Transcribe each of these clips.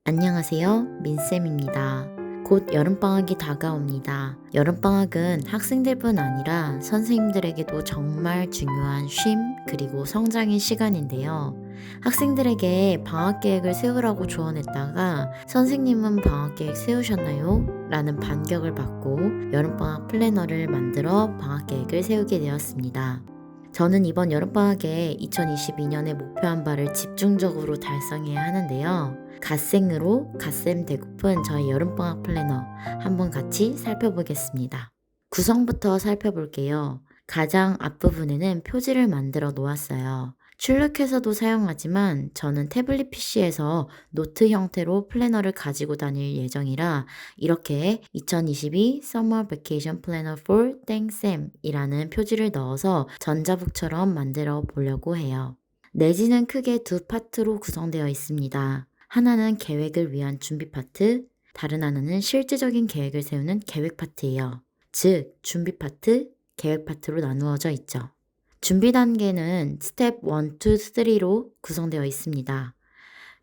안녕하세요. 민쌤입니다. 곧 여름방학이 다가옵니다. 여름방학은 학생들뿐 아니라 선생님들에게도 정말 중요한 쉼 그리고 성장의 시간인데요. 학생들에게 방학 계획을 세우라고 조언했다가 선생님은 방학 계획 세우셨나요? 라는 반격을 받고 여름방학 플래너를 만들어 방학 계획을 세우게 되었습니다. 저는 이번 여름방학에 2022년에 목표한 바를 집중적으로 달성해야 하는데요. 갓생으로 갓쌤 되고픈 저의 여름방학 플래너 한번 같이 살펴보겠습니다. 구성부터 살펴볼게요. 가장 앞부분에는 표지를 만들어 놓았어요. 출력해서도 사용하지만 저는 태블릿 PC에서 노트 형태로 플래너를 가지고 다닐 예정이라 이렇게 2022 Summer Vacation Planner for 땡쌤 이라는 표지를 넣어서 전자북처럼 만들어 보려고 해요. 내지는 크게 두 파트로 구성되어 있습니다. 하나는 계획을 위한 준비 파트, 다른 하나는 실질적인 계획을 세우는 계획 파트예요. 즉, 준비 파트, 계획 파트로 나누어져 있죠. 준비 단계는 스텝 1, 2, 3로 구성되어 있습니다.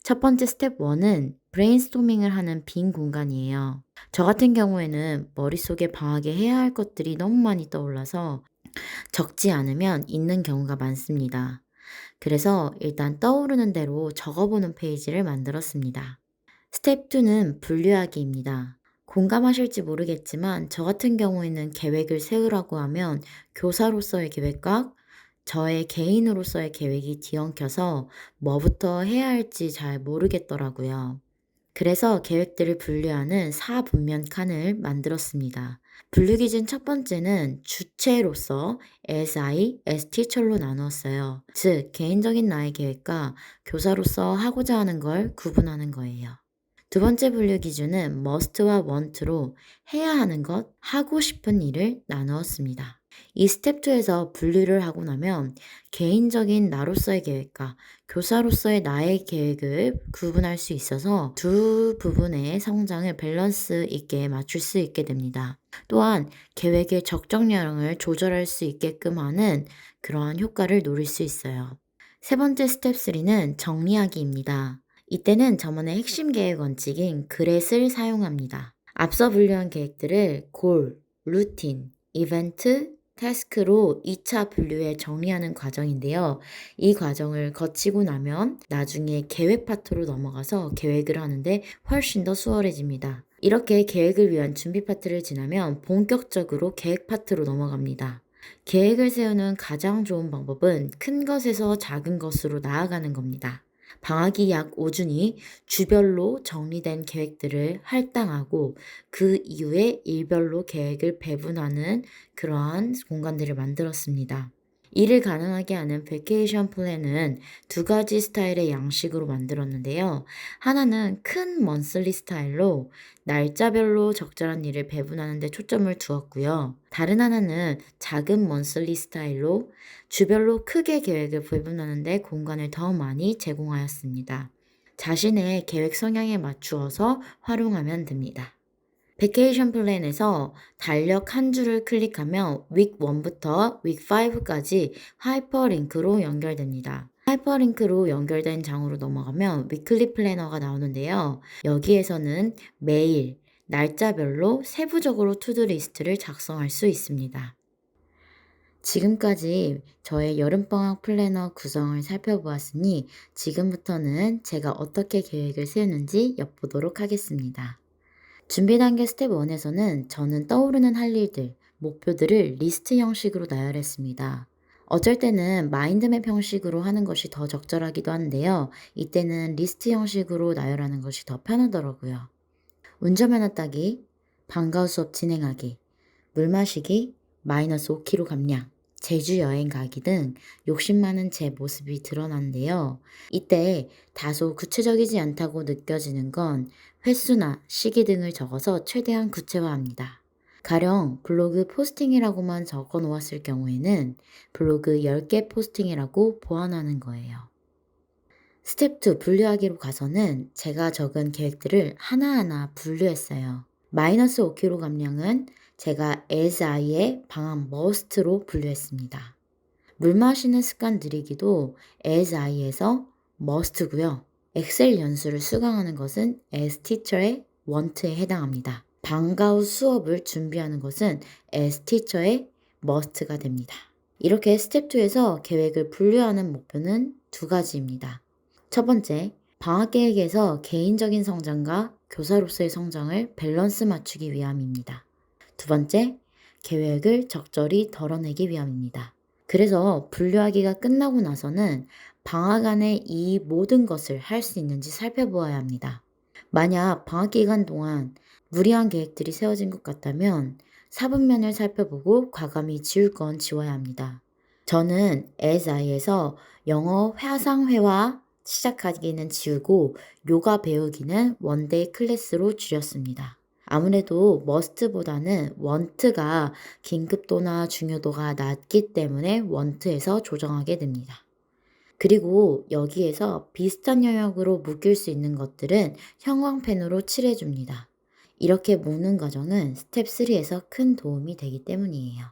첫 번째 스텝 1은 브레인스토밍을 하는 빈 공간이에요. 저 같은 경우에는 머릿속에 방학에 해야 할 것들이 너무 많이 떠올라서 적지 않으면 잊는 경우가 많습니다. 그래서 일단 떠오르는 대로 적어보는 페이지를 만들었습니다. 스텝 2는 분류하기입니다. 공감하실지 모르겠지만 저 같은 경우에는 계획을 세우라고 하면 교사로서의 계획과 저의 개인으로서의 계획이 뒤엉켜서 뭐부터 해야 할지 잘 모르겠더라고요. 그래서 계획들을 분류하는 4분면 칸을 만들었습니다. 분류 기준 첫 번째는 주체로서 as I, as teacher로 나누었어요. 즉, 개인적인 나의 계획과 교사로서 하고자 하는 걸 구분하는 거예요. 두 번째 분류 기준은 must와 want로 해야 하는 것, 하고 싶은 일을 나누었습니다. 이 스텝 2에서 분류를 하고 나면 개인적인 나로서의 계획과 교사로서의 나의 계획을 구분할 수 있어서 두 부분의 성장을 밸런스 있게 맞출 수 있게 됩니다. 또한 계획의 적정량을 조절할 수 있게끔 하는 그러한 효과를 노릴 수 있어요. 세 번째 스텝 3는 정리하기입니다. 이때는 저만의 핵심 계획 원칙인 그렛을 사용합니다. 앞서 분류한 계획들을 골, 루틴, 이벤트, 태스크로 2차 분류에 정리하는 과정인데요. 이 과정을 거치고 나면 나중에 계획 파트로 넘어가서 계획을 하는데 훨씬 더 수월해집니다. 이렇게 계획을 위한 준비 파트를 지나면 본격적으로 계획 파트로 넘어갑니다. 계획을 세우는 가장 좋은 방법은 큰 것에서 작은 것으로 나아가는 겁니다. 방학이 약 5주니 주별로 정리된 계획들을 할당하고 그 이후에 일별로 계획을 배분하는 그러한 공간들을 만들었습니다. 이를 가능하게 하는 베케이션 플랜은 두 가지 스타일의 양식으로 만들었는데요. 하나는 큰 먼슬리 스타일로 날짜별로 적절한 일을 배분하는 데 초점을 두었고요. 다른 하나는 작은 먼슬리 스타일로 주별로 크게 계획을 배분하는 데 공간을 더 많이 제공하였습니다. 자신의 계획 성향에 맞추어서 활용하면 됩니다. 베케이션 플랜에서 달력 한 줄을 클릭하면 윅 1부터 윅 5까지 하이퍼링크로 연결됩니다. 하이퍼링크로 연결된 장으로 넘어가면 위클리 플래너가 나오는데요. 여기에서는 매일, 날짜별로 세부적으로 투두 리스트를 작성할 수 있습니다. 지금까지 저의 여름방학 플래너 구성을 살펴보았으니 지금부터는 제가 어떻게 계획을 세우는지 엿보도록 하겠습니다. 준비 단계 스텝 1에서는 저는 떠오르는 할 일들, 목표들을 리스트 형식으로 나열했습니다. 어쩔 때는 마인드맵 형식으로 하는 것이 더 적절하기도 한데요. 이때는 리스트 형식으로 나열하는 것이 더 편하더라고요. 운전면허 따기, 방과후 수업 진행하기, 물 마시기, 마이너스 5kg 감량, 제주 여행 가기 등 욕심 많은 제 모습이 드러난데요. 이때 다소 구체적이지 않다고 느껴지는 건 횟수나 시기 등을 적어서 최대한 구체화합니다. 가령 블로그 포스팅이라고만 적어 놓았을 경우에는 블로그 10개 포스팅이라고 보완하는 거예요. 스텝 2 분류하기로 가서는 제가 적은 계획들을 하나하나 분류했어요. 마이너스 5kg 감량은 제가 as I의 방학 must로 분류했습니다. 물 마시는 습관 들이기도 as I에서 must고요. 엑셀 연수를 수강하는 것은 as teacher의 want에 해당합니다. 방과 후 수업을 준비하는 것은 as teacher의 must가 됩니다. 이렇게 스텝 2에서 계획을 분류하는 목표는 두 가지입니다. 첫 번째, 방학 계획에서 개인적인 성장과 교사로서의 성장을 밸런스 맞추기 위함입니다. 두 번째, 계획을 적절히 덜어내기 위함입니다. 그래서 분류하기가 끝나고 나서는 방학 안에 이 모든 것을 할 수 있는지 살펴보아야 합니다. 만약 방학 기간 동안 무리한 계획들이 세워진 것 같다면 사분면을 살펴보고 과감히 지울 건 지워야 합니다. 저는 as I에서 영어 화상회화 시작하기는 지우고 요가 배우기는 원데이 클래스로 줄였습니다. 아무래도 must보다는 want가 긴급도나 중요도가 낮기 때문에 want에서 조정하게 됩니다. 그리고 여기에서 비슷한 영역으로 묶일 수 있는 것들은 형광펜으로 칠해줍니다. 이렇게 묶는 과정은 스텝 3에서 큰 도움이 되기 때문이에요.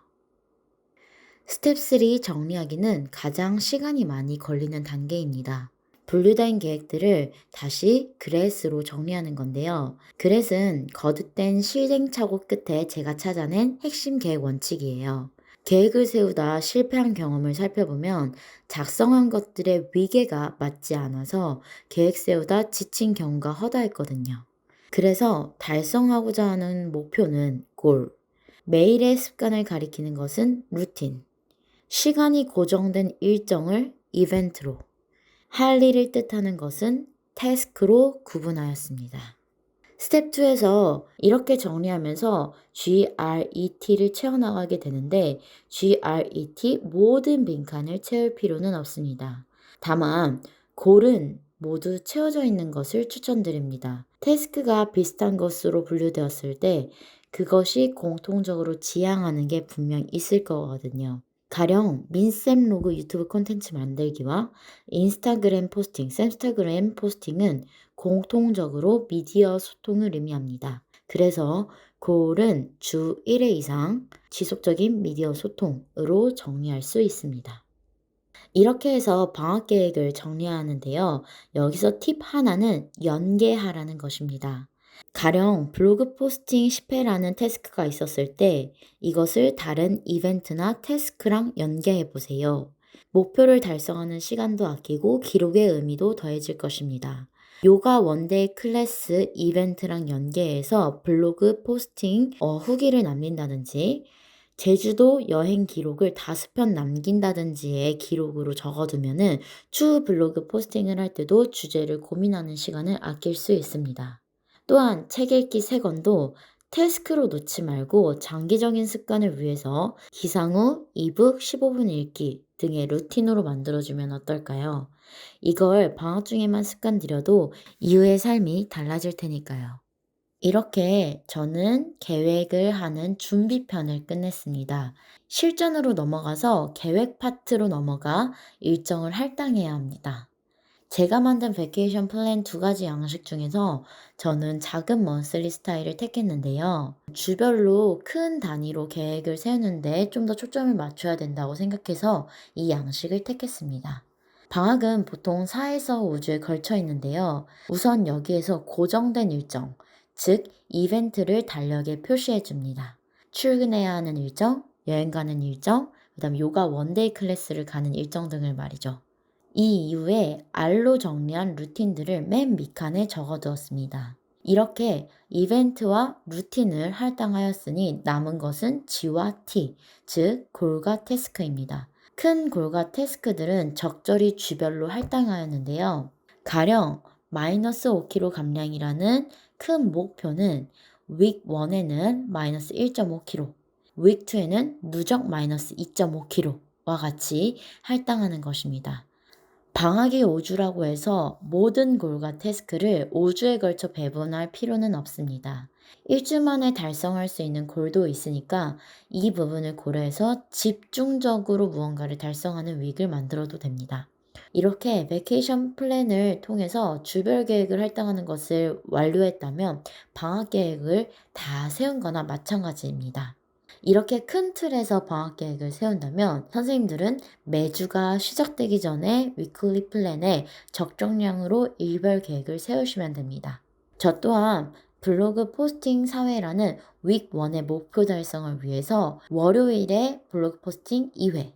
스텝 3 정리하기는 가장 시간이 많이 걸리는 단계입니다. 분류된 계획들을 다시 그렛으로 정리하는 건데요. 그렛은 거듭된 실행착오 끝에 제가 찾아낸 핵심 계획 원칙이에요. 계획을 세우다 실패한 경험을 살펴보면 작성한 것들의 위계가 맞지 않아서 계획 세우다 지친 경우가 허다했거든요. 그래서 달성하고자 하는 목표는 골, 매일의 습관을 가리키는 것은 루틴, 시간이 고정된 일정을 이벤트로, 할 일을 뜻하는 것은 태스크로 구분하였습니다. 스텝 2에서 이렇게 정리하면서 GRET를 채워나가게 되는데 GRET 모든 빈칸을 채울 필요는 없습니다. 다만 골은 모두 채워져 있는 것을 추천드립니다. 태스크가 비슷한 것으로 분류되었을 때 그것이 공통적으로 지향하는 게 분명 있을 거거든요. 가령 민쌤 로그 유튜브 콘텐츠 만들기와 인스타그램 포스팅, 쌤스타그램 포스팅은 공통적으로 미디어 소통을 의미합니다. 그래서 골은 주 1회 이상 지속적인 미디어 소통으로 정리할 수 있습니다. 이렇게 해서 방학 계획을 정리하는데요. 여기서 팁 하나는 연계하라는 것입니다. 가령 블로그 포스팅 10회라는 태스크가 있었을 때 이것을 다른 이벤트나 태스크랑 연계해 보세요. 목표를 달성하는 시간도 아끼고 기록의 의미도 더해질 것입니다. 요가 원데이 클래스 이벤트랑 연계해서 블로그 포스팅 후기를 남긴다든지 제주도 여행 기록을 5편 남긴다든지의 기록으로 적어두면은 추후 블로그 포스팅을 할 때도 주제를 고민하는 시간을 아낄 수 있습니다. 또한 책 읽기 3권도 태스크로 놓지 말고 장기적인 습관을 위해서 기상 후 이북 15분 읽기 등의 루틴으로 만들어주면 어떨까요? 이걸 방학 중에만 습관 들여도 이후의 삶이 달라질 테니까요. 이렇게 저는 계획을 하는 준비편을 끝냈습니다. 실전으로 넘어가서 계획 파트로 넘어가 일정을 할당해야 합니다. 제가 만든 베케이션 플랜 2가지 양식 중에서 저는 작은 먼슬리 스타일을 택했는데요. 주별로 큰 단위로 계획을 세우는데 좀 더 초점을 맞춰야 된다고 생각해서 이 양식을 택했습니다. 방학은 보통 4에서 5주에 걸쳐 있는데요. 우선 여기에서 고정된 일정, 즉 이벤트를 달력에 표시해 줍니다. 출근해야 하는 일정, 여행 가는 일정, 그 다음 요가 원데이 클래스를 가는 일정 등을 말이죠. 이 이후에 R로 정리한 루틴들을 맨 밑칸에 적어두었습니다. 이렇게 이벤트와 루틴을 할당하였으니 남은 것은 G와 T, 즉 골과 태스크입니다. 큰 골과 태스크들은 적절히 주별로 할당하였는데요. 가령 마이너스 5kg 감량이라는 큰 목표는 윅 1에는 마이너스 1.5kg, 윅 2에는 누적 마이너스 2.5kg와 같이 할당하는 것입니다. 방학이 5주라고 해서 모든 골과 태스크를 5주에 걸쳐 배분할 필요는 없습니다. 1주 만에 달성할 수 있는 골도 있으니까 이 부분을 고려해서 집중적으로 무언가를 달성하는 윅을 만들어도 됩니다. 이렇게 베케이션 플랜을 통해서 주별 계획을 할당하는 것을 완료했다면 방학 계획을 다 세운 거나 마찬가지입니다. 이렇게 큰 틀에서 방학 계획을 세운다면 선생님들은 매주가 시작되기 전에 위클리 플랜에 적정량으로 일별 계획을 세우시면 됩니다. 저 또한 블로그 포스팅 사회라는 윅 1의 목표 달성을 위해서 월요일에 블로그 포스팅 2회,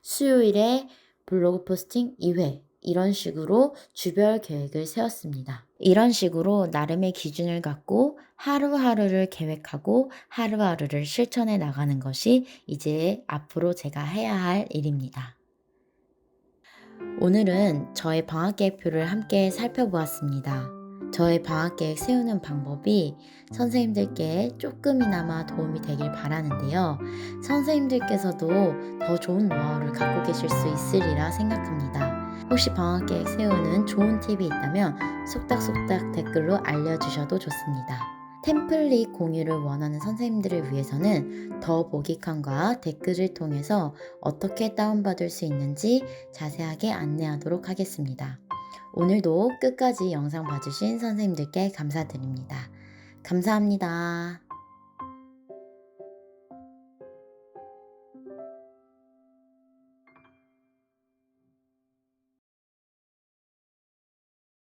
수요일에 블로그 포스팅 2회 이런 식으로 주별 계획을 세웠습니다. 이런 식으로 나름의 기준을 갖고 하루하루를 계획하고 하루하루를 실천해 나가는 것이 이제 앞으로 제가 해야 할 일입니다. 오늘은 저의 방학계획표를 함께 살펴보았습니다. 저의 방학계획 세우는 방법이 선생님들께 조금이나마 도움이 되길 바라는데요. 선생님들께서도 더 좋은 노하우를 갖고 계실 수 있으리라 생각합니다. 혹시 방학계획 세우는 좋은 팁이 있다면 속닥속닥 댓글로 알려주셔도 좋습니다. 템플릿 공유를 원하는 선생님들을 위해서는 더보기칸과 댓글을 통해서 어떻게 다운받을 수 있는지 자세하게 안내하도록 하겠습니다. 오늘도 끝까지 영상 봐주신 선생님들께 감사드립니다. 감사합니다.